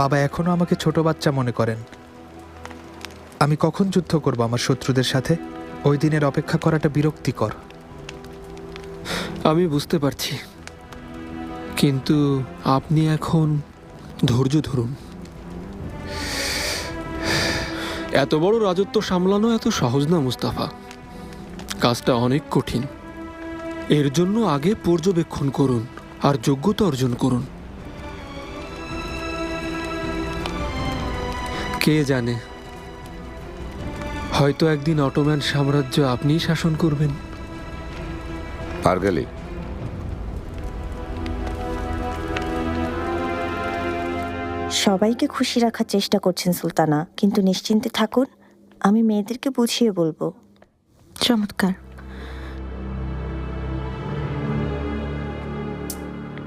বাবা এখনো আমাকে ছোট বাচ্চা মনে করেন। আমি কখন যুদ্ধ করব আমার শত্রুদের সাথে? ওই দিনের অপেক্ষা করাটা বিরক্তিকর। আমি বুঝতে পারছি, কিন্তু আপনি এখন ধৈর্য ধরুন। এত বড় রাজত্ব সামলানো এত সহজ না মুস্তাফা, কাজটা অনেক কঠিন। এর জন্য আগে পর্যবেক্ষণ করুন আর যোগ্যতা অর্জন করুন। কে জানে, হয়তো একদিন অটোম্যান সাম্রাজ্য আপনিই শাসন করবেন। আরগালি, সবাইকে খুশি রাখার চেষ্টা করছেন সুলতানা, কিন্তু নিশ্চিন্তে থাকুন, আমি মেয়েদেরকে বুঝিয়ে বলবো। চমৎকার।